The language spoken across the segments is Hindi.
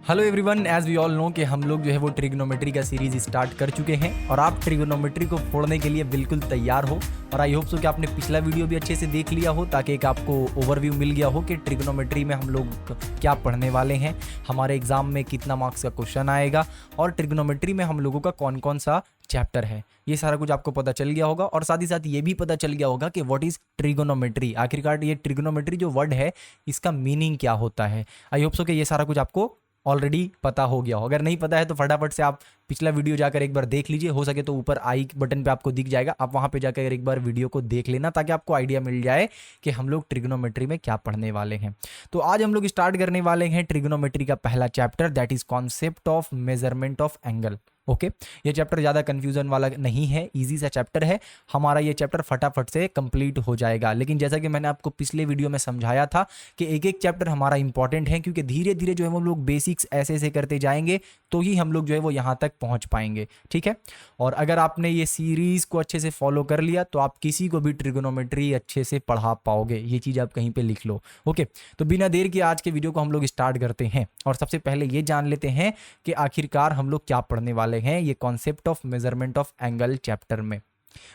Hello everyone, as we all know कि हम लोग जो है वो ट्रिग्नोमेट्री का सीरीज स्टार्ट कर चुके हैं और आप ट्रिग्नोमेट्री को फोड़ने के लिए बिल्कुल तैयार हो। और आई होप सो कि आपने पिछला वीडियो भी अच्छे से देख लिया हो ताकि एक आपको ओवरव्यू मिल गया हो कि ट्रिग्नोमेट्री में हम लोग क्या पढ़ने वाले हैं, हमारे एग्जाम में कितना मार्क्स का क्वेश्चन आएगा और ट्रिग्नोमेट्री में हम लोगों का कौन कौन सा चैप्टर है। ये सारा कुछ आपको पता चल गया होगा और साथ ही साथ ये भी पता चल गया होगा कि व्हाट इज ट्रिगोनोमेट्री। आखिरकार ये ट्रिगोनोमेट्री जो वर्ड है इसका मीनिंग क्या होता है। आई होप सो कि ये सारा कुछ आपको ऑलरेडी पता हो गया हो। अगर नहीं पता है तो फटाफट से आप पिछला वीडियो जाकर एक बार देख लीजिए, हो सके तो ऊपर आई बटन पे आपको दिख जाएगा, आप वहां पे जाकर एक बार वीडियो को देख लेना ताकि आपको आइडिया मिल जाए कि हम लोग ट्रिग्नोमेट्री में क्या पढ़ने वाले हैं। तो आज हम लोग स्टार्ट करने वाले हैं ट्रिग्नोमेट्री का पहला chapter, that is concept of measurement of angle. Okay, ये चैप्टर ज़्यादा कंफ्यूजन वाला नहीं है, इजी सा चैप्टर है। हमारा ये चैप्टर फटाफट से कंप्लीट हो जाएगा। लेकिन जैसा कि मैंने आपको पिछले वीडियो में समझाया था कि एक एक चैप्टर हमारा इंपॉर्टेंट है, क्योंकि धीरे धीरे जो है वो लोग बेसिक्स ऐसे ऐसे करते जाएंगे तो ही हम लोग जो है वो यहाँ तक पहुँच पाएंगे। ठीक है, और अगर आपने ये सीरीज़ को अच्छे से फॉलो कर लिया तो आप किसी को भी ट्रिगोनोमेट्री अच्छे से पढ़ा पाओगे। ये चीज़ आप कहीं पर लिख लो। ओके, तो बिना देर के आज के वीडियो को हम लोग स्टार्ट करते हैं और सबसे पहले ये जान लेते हैं कि आखिरकार हम लोग क्या पढ़ने वाले हैं ये concept of measurement of angle chapter में।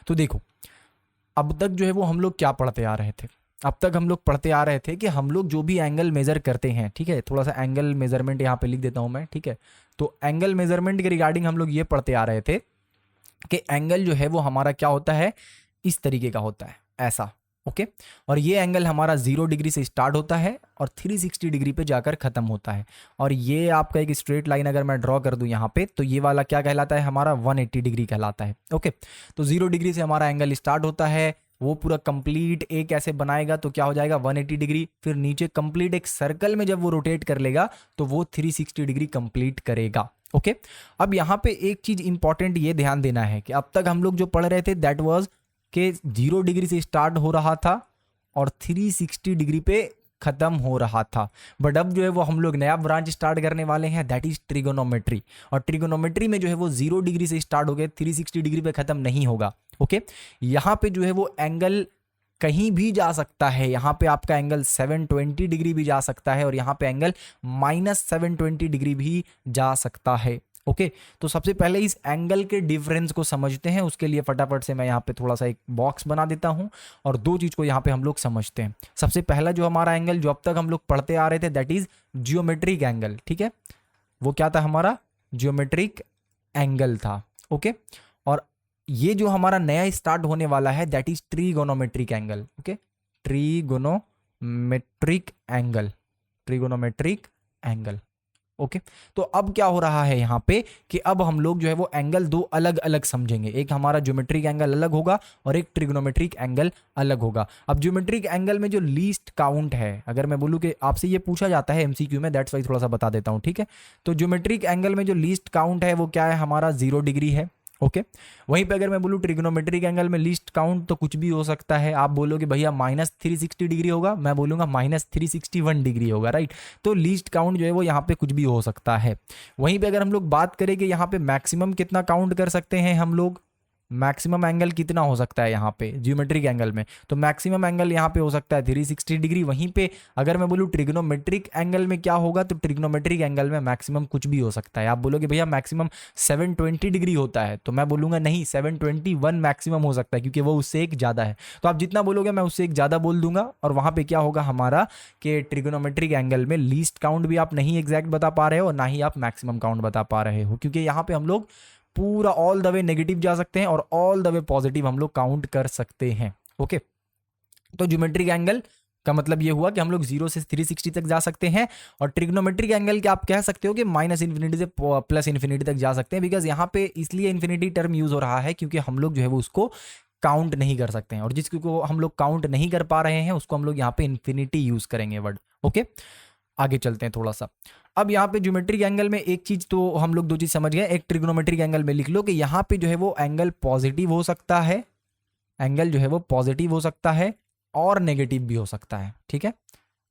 तो देखो, अब तक जो है वो हम लोग क्या पढ़ते आ रहे थे, अब तक हम लोग पढ़ते आ रहे थे कि हम लोग जो भी एंगल मेजर करते हैं, ठीक है, थोड़ा सा एंगल मेजरमेंट यहाँ पे लिख देता हूं मैं, ठीक है। तो एंगल मेजरमेंट के रिगार्डिंग हम लोग ये पढ़ते आ रहे थे कि एंगल जो है वो हमारा क्या होता है, इस तरीके का होता है, ऐसा। ओके, और ये एंगल हमारा 0 डिग्री से स्टार्ट होता है और 360 डिग्री पे जाकर ख़त्म होता है। और ये आपका एक स्ट्रेट लाइन अगर मैं ड्रॉ कर दूं यहाँ पे तो ये वाला क्या कहलाता है, हमारा 180 डिग्री कहलाता है। ओके, तो 0 डिग्री से हमारा एंगल स्टार्ट होता है, वो पूरा कंप्लीट एक ऐसे बनाएगा तो क्या हो जाएगा 180 डिग्री, फिर नीचे कंप्लीट एक सर्कल में जब वो रोटेट कर लेगा तो वो 360 डिग्री कंप्लीट करेगा। ओके, अब यहाँ पे एक चीज़ इंपॉर्टेंट ये ध्यान देना है कि अब तक हम लोग जो पढ़ रहे थे दैट वाज कि 0 डिग्री से स्टार्ट हो रहा था और 360 डिग्री पे खत्म हो रहा था। बट अब जो है वो हम लोग नया ब्रांच स्टार्ट करने वाले हैं, दैट इज ट्रिगोनोमेट्री। और ट्रिगोनोमेट्री में जो है वो 0 डिग्री से स्टार्ट हो गए 360 डिग्री पे खत्म नहीं होगा। ओके, यहाँ पे जो है वो एंगल कहीं भी जा सकता है। यहाँ पे आपका एंगल 720 डिग्री भी जा सकता है और यहाँ पे एंगल -720 डिग्री भी जा सकता है। ओके, तो सबसे पहले इस एंगल के डिफरेंस को समझते हैं। उसके लिए फटाफट से मैं यहाँ पे थोड़ा सा एक बॉक्स बना देता हूँ और दो चीज़ को यहाँ पे हम लोग समझते हैं। सबसे पहला जो हमारा एंगल जो अब तक हम लोग पढ़ते आ रहे थे दैट इज जियोमेट्रिक एंगल। ठीक है, वो क्या था, हमारा जियोमेट्रिक एंगल था। ओके, और ये जो हमारा नया स्टार्ट होने वाला है that is trigonometric angle. Okay, trigonometric angle, trigonometric angle. Okay, तो अब क्या हो रहा है यहाँ पे कि अब हम लोग जो है वो एंगल दो अलग अलग समझेंगे। एक हमारा ज्योमेट्रिक एंगल अलग होगा और एक ट्रिग्नोमेट्रिक एंगल अलग होगा। अब ज्योमेट्रिक एंगल में जो लीस्ट काउंट है, अगर मैं बोलूँ कि आपसे ये पूछा जाता है एमसीक्यू में, दैट्स वाई थोड़ा सा बता देता हूँ। ठीक है, तो ज्योमेट्रिक एंगल में जो लीस्ट काउंट है वो क्या है, हमारा 0 डिग्री है। ओके, वहीं पे अगर मैं बोलूँ ट्रिग्नोमेट्रिक एंगल में लीस्ट काउंट तो कुछ भी हो सकता है। आप बोलोगे भैया -360 डिग्री होगा, मैं बोलूँगा -361 डिग्री होगा, राइट। तो लीस्ट काउंट जो है वो यहाँ पे कुछ भी हो सकता है। वहीं पे अगर हम लोग बात करें कि यहाँ पे मैक्सिमम कितना काउंट कर सकते हैं हम लोग, मैक्सिमम एंगल कितना हो सकता है यहाँ पे जियोमेट्रिक एंगल में, तो मैक्सिमम एंगल यहाँ पे हो सकता है 360 डिग्री। वहीं पे अगर मैं बोलूँ ट्रिग्नोमेट्रिक एंगल में क्या होगा, तो ट्रिग्नोमेट्रिक एंगल में मैक्सिमम कुछ भी हो सकता है। आप बोलोगे भैया मैक्सिमम 720 डिग्री होता है, तो मैं बोलूँगा नहीं, 721 मैक्सिमम हो सकता है क्योंकि वो उससे एक ज़्यादा है। तो आप जितना बोलोगे मैं उससे एक ज़्यादा बोल दूंगा। और वहाँ पर क्या होगा हमारा कि ट्रिग्नोमेट्रिक एंगल में लीस्ट काउंट भी आप नहीं एग्जैक्ट बता पा रहे हो और ना ही आप मैक्सिमम काउंट बता पा रहे हो, क्योंकि यहाँ पे हम लोग पूरा ऑल द वे नेगेटिव जा सकते हैं और ऑल द वे पॉजिटिव हम लोग काउंट कर सकते हैं। ओके, तो ज्योमेट्रिक एंगल का मतलब ये हुआ कि हम लोग 0 से 360 तक जा सकते हैं और ट्रिग्नोमेट्रिक एंगल के आप कह सकते हो कि -∞ से +∞ तक जा सकते हैं। बिकॉज यहाँ पे इसलिए इन्फिनिटी टर्म यूज हो रहा है क्योंकि हम लोग जो है वो उसको काउंट नहीं कर सकते हैं और जिसको हम लोग काउंट नहीं कर पा रहे हैं उसको हम लोग यहाँ पे इन्फिनिटी यूज करेंगे वर्ड। ओके, आगे चलते हैं थोड़ा सा। अब यहाँ पे ज्योमेट्रिक एंगल में एक चीज तो हम लोग दो चीज समझ गए। एक ट्रिग्नोमेट्रिक एंगल में लिख लो कि यहाँ पे जो है वो एंगल पॉजिटिव हो सकता है, एंगल जो है वो पॉजिटिव हो सकता है और नेगेटिव भी हो सकता है। ठीक है,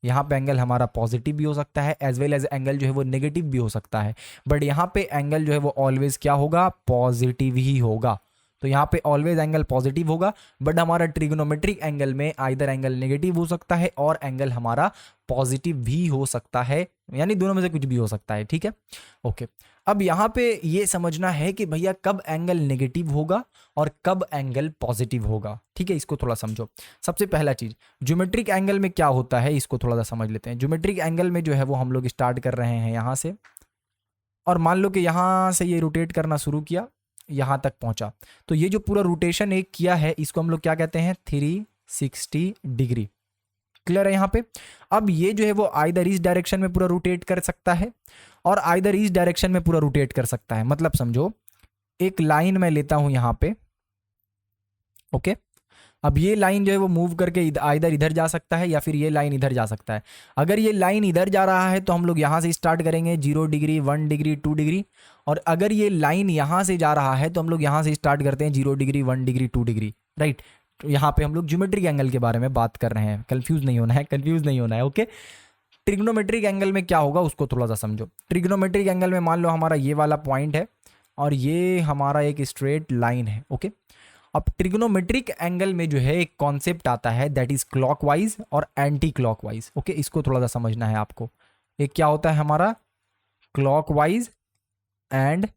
यहाँ पे एंगल हमारा पॉजिटिव भी हो सकता है एज वेल एज एंगल जो है वो नेगेटिव भी हो सकता है। बट यहाँ पे एंगल जो है वो ऑलवेज क्या होगा, पॉजिटिव ही होगा। तो यहाँ पे ऑलवेज एंगल पॉजिटिव होगा, बट हमारा ट्रिग्नोमेट्रिक एंगल में आइदर एंगल नेगेटिव हो सकता है और एंगल हमारा पॉजिटिव भी हो सकता है, यानी दोनों में से कुछ भी हो सकता है, ठीक है। ओके, अब यहाँ पे ये समझना है कि भैया कब एंगल नेगेटिव होगा और कब एंगल पॉजिटिव होगा, ठीक है। इसको थोड़ा समझो। सबसे पहला चीज, ज्योमेट्रिक एंगल में क्या होता है इसको थोड़ा सा समझ लेते हैं। ज्योमेट्रिक एंगल में जो है वो हम लोग स्टार्ट कर रहे हैं यहाँ से, और मान लो कि यहाँ से ये रोटेट करना शुरू किया, यहाँ तक पहुंचा, तो ये जो पूरा रोटेशन एक किया है इसको हम लोग क्या कहते हैं, 360 डिग्री। क्लियर है यहाँ पे। अब ये जो है वो आइदर इस डायरेक्शन में पूरा रोटेट कर सकता है और आइदर इस डायरेक्शन में पूरा रोटेट कर सकता है। मतलब समझो एक लाइन मैं लेता हूं यहाँ पे, ओके। अब ये लाइन जो है वो मूव करके आइदर इधर जा सकता है या फिर ये लाइन इधर जा सकता है। अगर ये लाइन इधर जा रहा है तो हम लोग यहाँ से स्टार्ट करेंगे 0 डिग्री, 1 डिग्री, 2 डिग्री, और अगर ये लाइन यहाँ से जा रहा है तो हम लोग यहाँ से स्टार्ट करते हैं 0 डिग्री, 1 डिग्री, 2 डिग्री, राइट। यहाँ पे हम लोग ज्योमेट्रिक एंगल के बारे में बात कर रहे हैं, कंफ्यूज नहीं होना है, कंफ्यूज नहीं होना है, ओके। ट्रिग्नोमेट्रिक एंगल में क्या होगा उसको थोड़ा सा समझो। ट्रिग्नोमेट्रिक एंगल में मान लो हमारा ये वाला पॉइंट है और ये हमारा एक स्ट्रेट लाइन है, ओके। अब ट्रिग्नोमेट्रिक एंगल में जो है एक कॉन्सेप्ट आता है दैट इज क्लॉकवाइज और एंटी क्लॉकवाइज, ओके। इसको थोड़ा सा समझना है आपको। एक क्या होता है हमारा clockwise and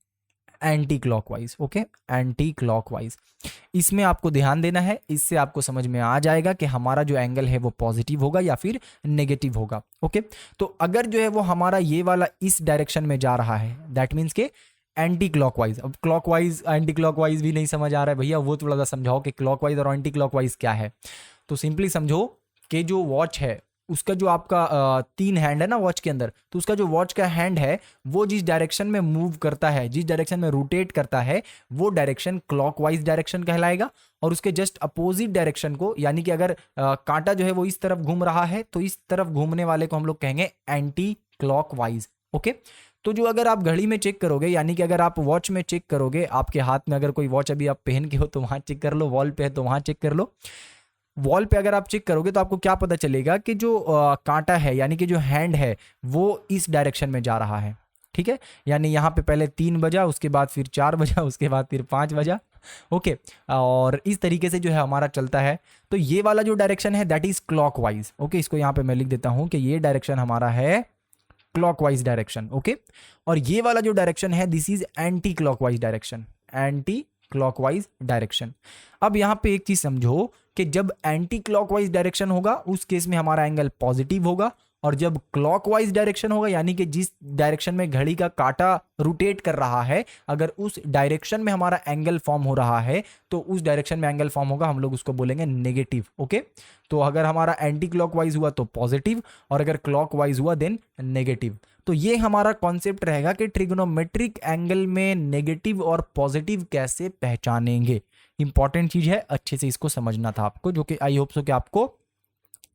anti clockwise, okay, anti clockwise. इसमें आपको ध्यान देना है, इससे आपको समझ में आ जाएगा कि हमारा जो एंगल है वो पॉजिटिव होगा या फिर नेगेटिव होगा, ओके। तो अगर जो है वो हमारा ये वाला इस डायरेक्शन में जा रहा है दैट मीन्स के एंटी क्लॉकवाइज। अब क्लॉकवाइज एंटी क्लॉकवाइज भी नहीं समझ आ रहा है भैया, वो थोड़ा सा समझाओ कि क्लॉकवाइज और एंटी क्लॉकवाइज क्या है। तो सिंपली समझो कि जो वॉच है उसका जो आपका 3 हैंड है ना वॉच के अंदर, तो उसका जो वॉच का हैंड है वो जिस डायरेक्शन में मूव करता है, जिस डायरेक्शन में रोटेट करता है, वो डायरेक्शन क्लॉकवाइज डायरेक्शन कहलाएगा। और उसके जस्ट अपोजिट डायरेक्शन को, यानी कि अगर कांटा जो है वो इस तरफ घूम रहा है तो इस तरफ घूमने वाले को हम लोग कहेंगे एंटी क्लॉकवाइज, ओके। तो जो अगर आप घड़ी में चेक करोगे, यानी कि अगर आप वॉच में चेक करोगे, आपके हाथ में अगर कोई वॉच अभी आप पहन के हो तो वहां चेक कर लो, वॉल पे है तो वहां चेक कर लो। वॉल पे अगर आप चेक करोगे तो आपको क्या पता चलेगा कि जो कांटा है यानी कि जो हैंड है वो इस डायरेक्शन में जा रहा है, ठीक है। यानी यहाँ पे पहले 3 बजा, उसके बाद फिर 4 बजा, उसके बाद फिर 5 बजा, ओके। और इस तरीके से जो है हमारा चलता है। तो ये वाला जो डायरेक्शन है दैट इज क्लॉकवाइज, ओके। इसको यहाँ पे मैं लिख देता हूँ कि ये डायरेक्शन हमारा है क्लॉकवाइज डायरेक्शन, ओके। और ये वाला जो डायरेक्शन है this is anti clockwise direction, anti clockwise direction. अब यहाँ पे एक चीज समझो कि जब एंटी क्लॉकवाइज डायरेक्शन होगा उस केस में हमारा एंगल पॉजिटिव होगा, और जब क्लॉकवाइज डायरेक्शन होगा यानी कि जिस डायरेक्शन में घड़ी का कांटा रोटेट कर रहा है, अगर उस डायरेक्शन में हमारा एंगल फॉर्म हो रहा है तो उस डायरेक्शन में एंगल फॉर्म होगा, हम लोग उसको बोलेंगे नेगेटिव, ओके। तो अगर हमारा एंटी क्लॉकवाइज हुआ तो पॉजिटिव, और अगर क्लॉकवाइज हुआ देन नेगेटिव। तो ये हमारा कॉन्सेप्ट रहेगा कि ट्रिग्नोमेट्रिक एंगल में नेगेटिव और पॉजिटिव कैसे पहचानेंगे। इंपॉर्टेंट चीज है, अच्छे से इसको समझना था आपको, जो कि आई होप सो कि आपको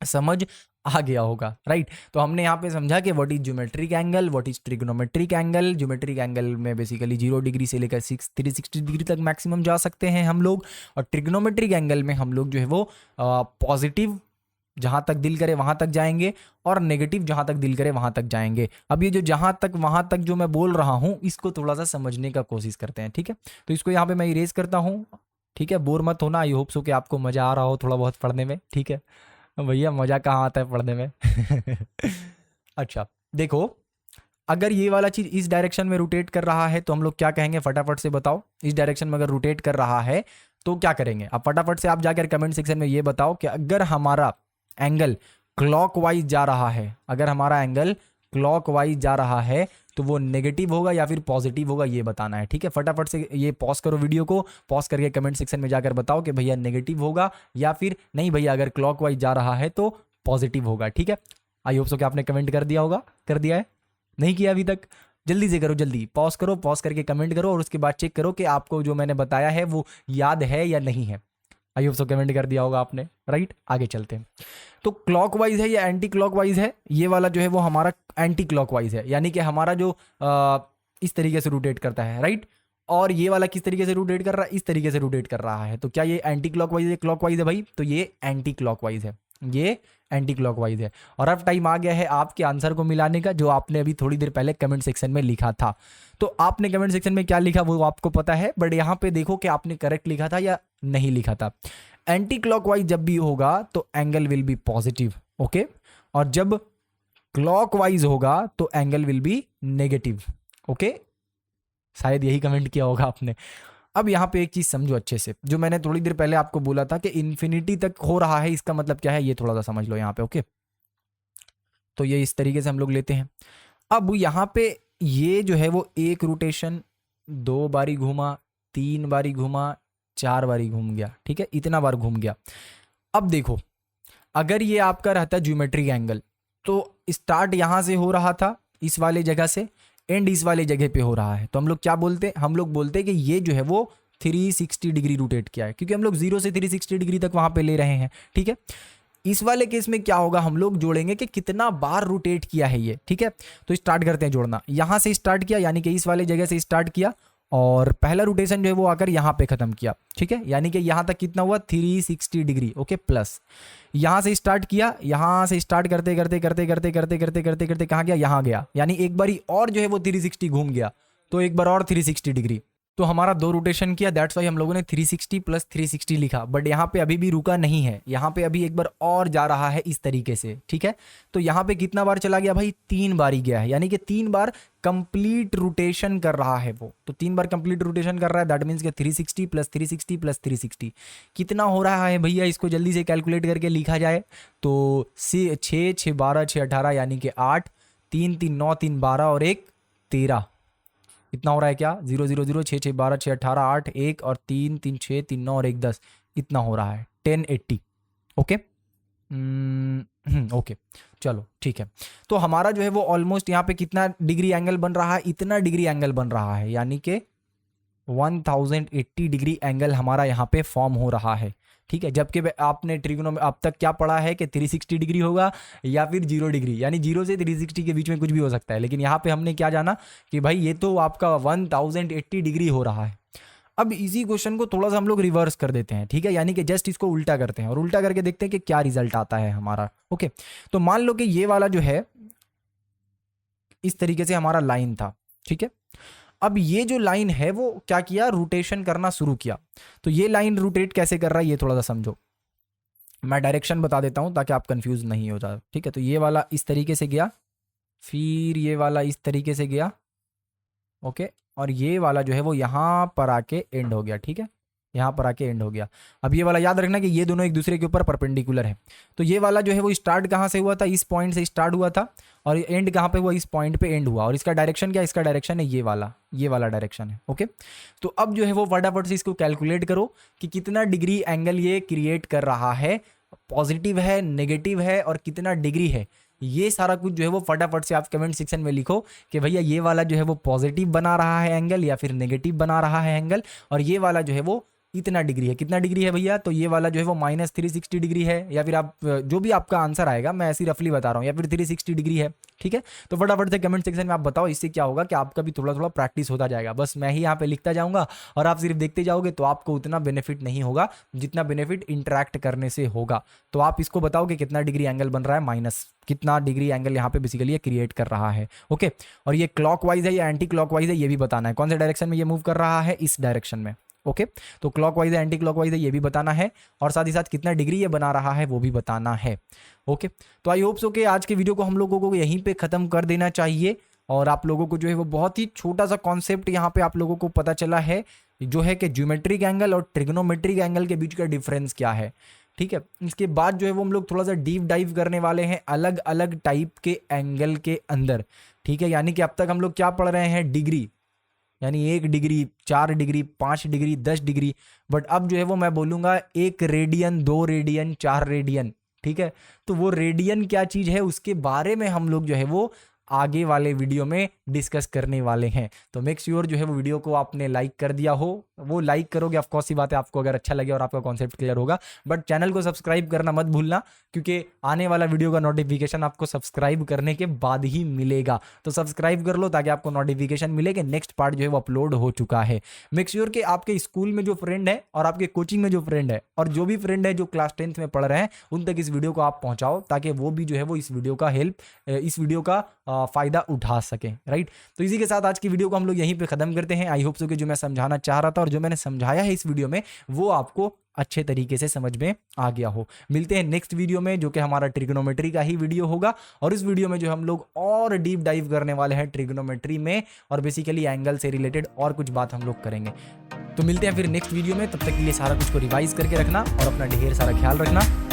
समझ आ गया होगा, राइट। तो हमने यहाँ पे समझा कि what is geometric angle, what is trigonometric angle. Geometric angle में बेसिकली 0 डिग्री से लेकर 360 डिग्री तक मैक्सिमम जा सकते हैं हम लोग, और ट्रिग्नोमेट्रिक एंगल में हम लोग जो है वो पॉजिटिव जहां तक दिल करे वहां तक जाएंगे और नेगेटिव जहां तक दिल करे वहां तक जाएंगे। अब ये जो जहां तक वहां तक जो मैं बोल रहा हूं इसको थोड़ा सा समझने का कोशिश करते हैं, ठीक है। तो इसको यहाँ पे मैं इरेज करता हूँ, ठीक है। बोर मत होना, आई होप सो कि आपको मजा आ रहा हो थोड़ा बहुत पढ़ने में, ठीक है। भैया मजा कहाँ आता है पढ़ने में अच्छा देखो, अगर ये वाला चीज इस डायरेक्शन में रोटेट कर रहा है तो हम लोग क्या कहेंगे, फटाफट से बताओ। इस डायरेक्शन में अगर रोटेट कर रहा है तो क्या करेंगे, अब फटाफट से आप जाकर कमेंट सेक्शन में ये बताओ कि अगर हमारा एंगल क्लॉकवाइज जा रहा है, अगर हमारा एंगल क्लॉकवाइज जा रहा है तो वो नेगेटिव होगा या फिर पॉजिटिव होगा, ये बताना है, ठीक है। फटाफट से ये पॉज करो, वीडियो को पॉज करके कमेंट सेक्शन में जाकर बताओ कि भैया नेगेटिव होगा या फिर नहीं भैया अगर क्लॉकवाइज जा रहा है तो पॉजिटिव होगा, ठीक है। आई होप सो कि आपने कमेंट कर दिया होगा, कर दिया है, नहीं किया अभी तक, जल्दी से करो, जल्दी पॉज करो, पॉज करके कमेंट करो और उसके बाद चेक करो कि आपको जो मैंने बताया है वो याद है या नहीं है। आई होप सो कमेंट कर दिया होगा आपने, राइट। आगे चलते हैं। तो क्लॉकवाइज है या एंटी क्लॉकवाइज है, ये वाला जो है वो हमारा एंटी क्लॉकवाइज है, यानी कि हमारा जो इस तरीके से रोटेट करता है, राइट। और ये वाला किस तरीके से रोटेट कर रहा है, इस तरीके से रोटेट कर रहा है। तो क्या ये एंटी क्लॉकवाइज है, क्लॉकवाइज है भाई, तो ये एंटी क्लॉकवाइज है, ये एंटी क्लॉकवाइज है। और अब टाइम आ गया है आपके आंसर को मिलाने का, जो आपने अभी थोड़ी देर पहले कमेंट सेक्शन में लिखा था। तो आपने कमेंट सेक्शन में क्या लिखा वो आपको पता है, बट यहाँ पे देखो कि आपने करेक्ट लिखा था या नहीं लिखा था। एंटी क्लॉकवाइज जब भी होगा तो angle will be positive, okay, और जब क्लॉकवाइज होगा तो angle will be negative, okay. शायद यही कमेंट किया होगा आपने। अब यहाँ पे एक चीज समझो अच्छे से, जो मैंने थोड़ी देर पहले आपको बोला था कि इन्फिनिटी तक हो रहा है, इसका मतलब क्या है ये थोड़ा सा समझ लो यहाँ पे, ओके। तो ये इस तरीके से हम लोग लेते हैं। अब यहाँ पे ये जो है वो एक रोटेशन 2 बारी घूमा, 3 बारी घूमा, 4 बारी घूम गया, ठीक है, इतना बार घूम गया। अब देखो, अगर ये आपका रहता ज्योमेट्रिक एंगल, तो स्टार्ट यहाँ से हो रहा था इस वाले जगह से, एंड इस वाले जगह पे हो रहा है, तो हम लोग क्या बोलते हैं, हम लोग बोलते हैं कि ये जो है वो 360 डिग्री रोटेट किया है, क्योंकि हम लोग 0 से 360 डिग्री तक वहां पे ले रहे हैं, ठीक है। इस वाले केस में क्या होगा, हम लोग जोड़ेंगे कि कितना बार रोटेट किया है ये, ठीक है। तो स्टार्ट करते हैं जोड़ना। यहां से स्टार्ट किया, यानी कि इस वाले जगह से स्टार्ट किया, और पहला रोटेशन जो है वो आकर यहाँ पे खत्म किया, ठीक है, यानी कि यहाँ तक कितना हुआ 360 डिग्री, ओके, प्लस यहाँ से स्टार्ट किया, यहाँ से स्टार्ट करते करते करते करते करते करते करते करते कहाँ गया, यहाँ गया, यानी एक बारी और जो है वो 360 घूम गया, तो एक बार और 360 डिग्री। तो हमारा 2 रोटेशन किया, दैट्स वाई हम लोगों ने 360 प्लस 360 लिखा, बट यहाँ पे अभी भी रुका नहीं है, यहाँ पे अभी एक बार और जा रहा है इस तरीके से, ठीक है। तो यहाँ पे कितना बार चला गया भाई, 3 बार ही गया है, यानी कि 3 बार कंप्लीट रोटेशन कर रहा है वो। तो 3 बार कंप्लीट रोटेशन कर रहा है, दैट मीन्स कि 360 प्लस 360 प्लस 360 कितना हो रहा है भैया, इसको जल्दी से कैलकुलेट करके लिखा जाए तो 6 6 12 6 18, यानी कि 8 3 3 9 3 12 और 1 13, इतना हो रहा है क्या, 0 0 0 6 6 12 6 18 8 1 और 3 3 6 3 9 और 1 10, इतना हो रहा है 1080, ओके। ओके, चलो ठीक है। तो हमारा जो है वो ऑलमोस्ट यहाँ पे कितना डिग्री एंगल बन रहा है, इतना डिग्री एंगल बन रहा है, यानी कि 1080 डिग्री एंगल हमारा यहाँ पे फॉर्म हो रहा है, ठीक है। जबकि आपने ट्रिग्नो में अब तक क्या पढ़ा है कि 360 डिग्री होगा या फिर 0 डिग्री, यानी 0 से 360 के बीच में कुछ भी हो सकता है, लेकिन यहाँ पे हमने क्या जाना कि भाई ये तो आपका 1080 डिग्री हो रहा है। अब इसी क्वेश्चन को थोड़ा सा हम लोग रिवर्स कर देते हैं, ठीक है, यानी कि जस्ट इसको उल्टा करते हैं और उल्टा करके देखते हैं कि क्या रिजल्ट आता है हमारा, ओके। तो मान लो कि ये वाला जो है इस तरीके से हमारा लाइन था, ठीक है। अब ये जो लाइन है वो क्या किया, रोटेशन करना शुरू किया। तो ये लाइन रोटेट कैसे कर रहा है ये थोड़ा सा समझो, मैं डायरेक्शन बता देता हूं ताकि आप कंफ्यूज नहीं हो जाए, ठीक है। तो ये वाला इस तरीके से गया, फिर ये वाला इस तरीके से गया, ओके, और ये वाला जो है वो यहाँ पर आके एंड हो गया, ठीक है, यहाँ पर आके एंड हो गया। अब ये वाला याद रखना कि ये दोनों एक दूसरे के ऊपर परपेंडिकुलर है। तो ये वाला जो है वो स्टार्ट कहाँ से हुआ था, इस पॉइंट से स्टार्ट हुआ था, और एंड कहाँ पे हुआ, इस पॉइंट पे एंड हुआ। और इसका डायरेक्शन क्या, इसका डायरेक्शन है ये वाला डायरेक्शन है, ओके। तो अब जो है वो फटाफट से इसको कैलकुलेट करो कि कितना डिग्री एंगल ये क्रिएट कर रहा है, पॉजिटिव है, नेगेटिव है, और कितना डिग्री है। ये सारा कुछ जो है वो फटाफट से आप कमेंट सेक्शन में लिखो कि भैया ये वाला जो है वो पॉजिटिव बना रहा है एंगल या फिर नेगेटिव बना रहा है एंगल, और ये वाला जो है वो इतना डिग्री है। कितना डिग्री है भैया, तो ये वाला जो है वो -360 डिग्री है, या फिर आप जो भी आपका आंसर आएगा, मैं ऐसी रफली बता रहा हूँ, या फिर 360 डिग्री है, ठीक है। तो फटाफट से कमेंट सेक्शन में आप बताओ, इससे क्या होगा कि आपका भी थोड़ा थोड़ा प्रैक्टिस होता जाएगा। बस मैं ही यहाँ पे लिखता जाऊँगा और आप सिर्फ देखते जाओगे, तो आपको उतना बेनिफिट नहीं होगा जितना बेनिफिट इंटरैक्ट करने से होगा। तो आप इसको बताओ कि कितना डिग्री एंगल बन रहा है, माइनस कितना डिग्री एंगल यहाँ पे बेसिकली ये क्रिएट कर रहा है, ओके। और ये क्लॉकवाइज है या एंटी क्लॉकवाइज है ये भी बताना है, कौन से डायरेक्शन में ये मूव कर रहा है, इस डायरेक्शन में, ओके। तो क्लॉकवाइज है, एंटी क्लॉकवाइज है ये भी बताना है, और साथ ही साथ कितना डिग्री ये बना रहा है वो भी बताना है, ओके। तो आई होप सो कि आज के वीडियो को हम लोगों को यहीं पे खत्म कर देना चाहिए, और आप लोगों को जो है वो बहुत ही छोटा सा कॉन्सेप्ट यहाँ पे आप लोगों को पता चला है, जो है कि ज्योमेट्रिक एंगल और ट्रिग्नोमेट्रिक एंगल के बीच का डिफरेंस क्या है, ठीक है। इसके बाद जो है वो हम लोग थोड़ा सा डीप डाइव करने वाले हैं अलग अलग टाइप के एंगल के अंदर, ठीक है। यानी कि अब तक हम लोग क्या पढ़ रहे हैं, डिग्री, यानी 1 degree, 4 degree, 5 degree, 10 degree, but अब जो है वो मैं बोलूँगा 1 रेडियन, 2 रेडियन, 4 रेडियन, ठीक है। तो वो रेडियन क्या चीज़ है उसके बारे में हम लोग जो है वो आगे वाले वीडियो में डिस्कस करने वाले हैं। तो मेक श्योर जो है वो वीडियो को आपने लाइक कर दिया हो, वो लाइक करोगे ऑफ कोर्स सी बात है आपको अगर अच्छा लगे और आपका कॉन्सेप्ट क्लियर होगा, बट चैनल को सब्सक्राइब करना मत भूलना, क्योंकि आने वाला वीडियो का नोटिफिकेशन आपको सब्सक्राइब करने के बाद ही मिलेगा। तो सब्सक्राइब कर लो ताकि आपको नोटिफिकेशन मिले कि नेक्स्ट पार्ट जो है वो अपलोड हो चुका है। मेक श्योर कि आपके स्कूल में जो फ्रेंड है और आपके कोचिंग में जो फ्रेंड है और जो भी फ्रेंड है जो क्लास 10th में पढ़ रहे हैं उन तक इस वीडियो को आप पहुंचाओ, ताकि वो भी जो है वो इस वीडियो का फायदा उठा सके, राइट। तो इसी के साथ आज की वीडियो को हम लोग यहीं पे खत्म करते हैं। आई होप सो कि जो मैं समझाना चाह रहा था और जो मैंने समझाया है इस वीडियो में वो आपको अच्छे तरीके से समझ में आ गया हो। मिलते हैं नेक्स्ट वीडियो में जो कि हमारा ट्रिग्नोमेट्री का ही वीडियो होगा, और इस वीडियो में जो हम लोग और डीप डाइव करने वाले हैं ट्रिग्नोमेट्री में, और बेसिकली एंगल से रिलेटेड और कुछ बात हम लोग करेंगे। तो मिलते हैं फिर नेक्स्ट वीडियो में, तब तक के लिए सारा कुछ को रिवाइज करके रखना और अपना ढेर सारा ख्याल रखना।